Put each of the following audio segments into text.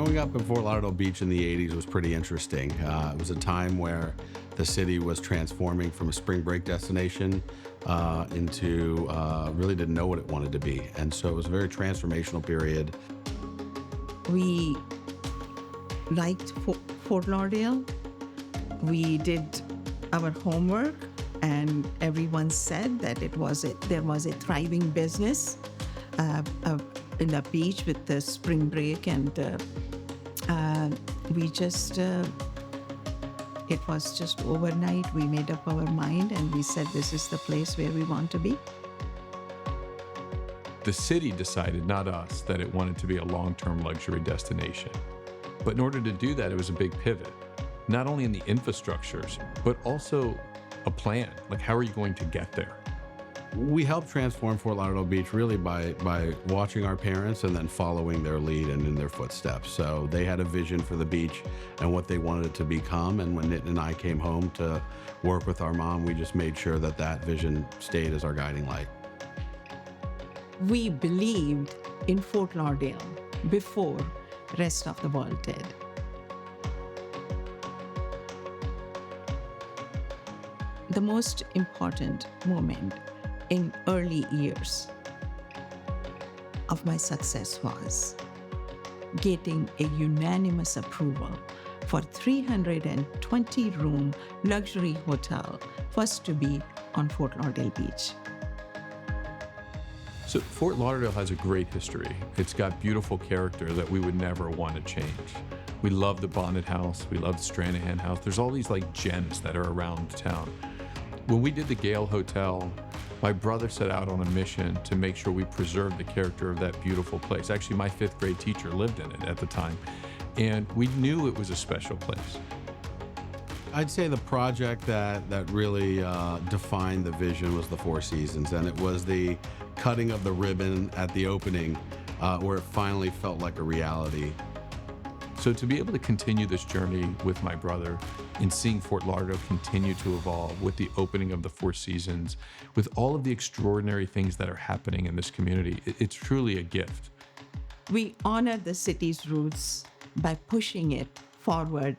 Growing up in Fort Lauderdale Beach in the 80s was pretty interesting. It was a time where the city was transforming from a spring break destination into really didn't know what it wanted to be. And so it was a very transformational period. We liked Fort Lauderdale. We did our homework, and everyone said that there was a thriving business in the beach with the spring break, and it was just overnight. We made up our mind and we said this is the place where we want to be. The city decided, not us, that it wanted to be a long-term luxury destination. But in order to do that, it was a big pivot, not only in the infrastructures, but also a plan. Like, how are you going to get there? We helped transform Fort Lauderdale Beach really by watching our parents and then following their lead and in their footsteps. So they had a vision for the beach and what they wanted it to become. And when Nitin and I came home to work with our mom, we just made sure that that vision stayed as our guiding light. We believed in Fort Lauderdale before the rest of the world did. The most important moment in early years of my success was getting a unanimous approval for 320-room luxury hotel, first to be on Fort Lauderdale Beach. So Fort Lauderdale has a great history. It's got beautiful character that we would never want to change. We love the Bonnet House. We love the Stranahan House. There's all these like gems that are around town. When we did the Gale Hotel, my brother set out on a mission to make sure we preserved the character of that beautiful place. Actually, my 5th grade teacher lived in it at the time, and we knew it was a special place. I'd say the project that really defined the vision was the Four Seasons, and it was the cutting of the ribbon at the opening where it finally felt like a reality. So to be able to continue this journey with my brother and seeing Fort Lauderdale continue to evolve with the opening of the Four Seasons, with all of the extraordinary things that are happening in this community, it's truly a gift. We honor the city's roots by pushing it forward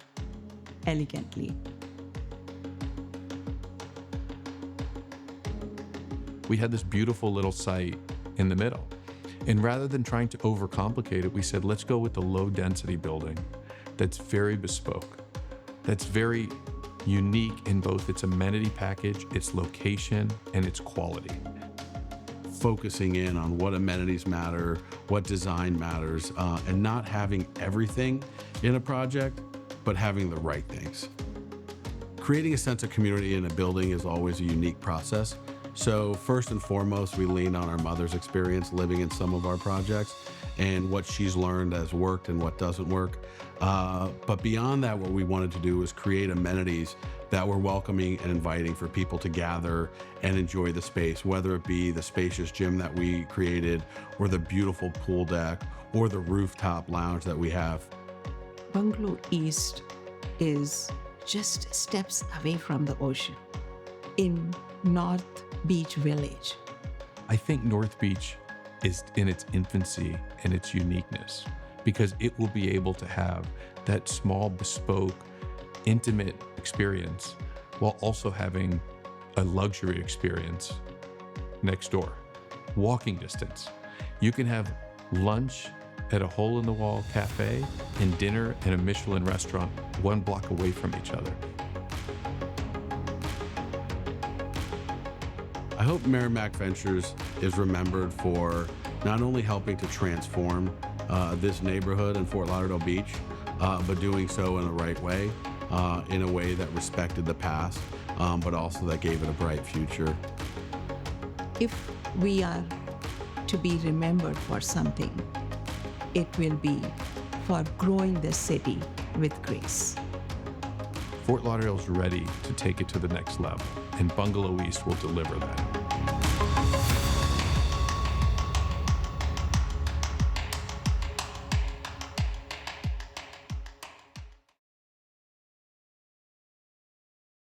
elegantly. We had this beautiful little site in the middle. And rather than trying to overcomplicate it, we said, let's go with the low density building that's very bespoke, that's very unique in both its amenity package, its location, and its quality. Focusing in on what amenities matter, what design matters, and not having everything in a project, but having the right things. Creating a sense of community in a building is always a unique process. So first and foremost, we lean on our mother's experience living in some of our projects and what she's learned has worked and what doesn't work. But beyond that, what we wanted to do was create amenities that were welcoming and inviting for people to gather and enjoy the space, whether it be the spacious gym that we created or the beautiful pool deck or the rooftop lounge that we have. Bungalow East is just steps away from the ocean in North Beach Village. I think North Beach is in its infancy and its uniqueness because it will be able to have that small, bespoke, intimate experience while also having a luxury experience next door, walking distance. You can have lunch at a hole-in-the-wall cafe and dinner at a Michelin restaurant 1 block away from each other. I hope Merrimack Ventures is remembered for not only helping to transform this neighborhood in Fort Lauderdale Beach, but doing so in the right way, in a way that respected the past, but also that gave it a bright future. If we are to be remembered for something, it will be for growing the city with grace. Fort Lauderdale's ready to take it to the next level, and Bungalow East will deliver that.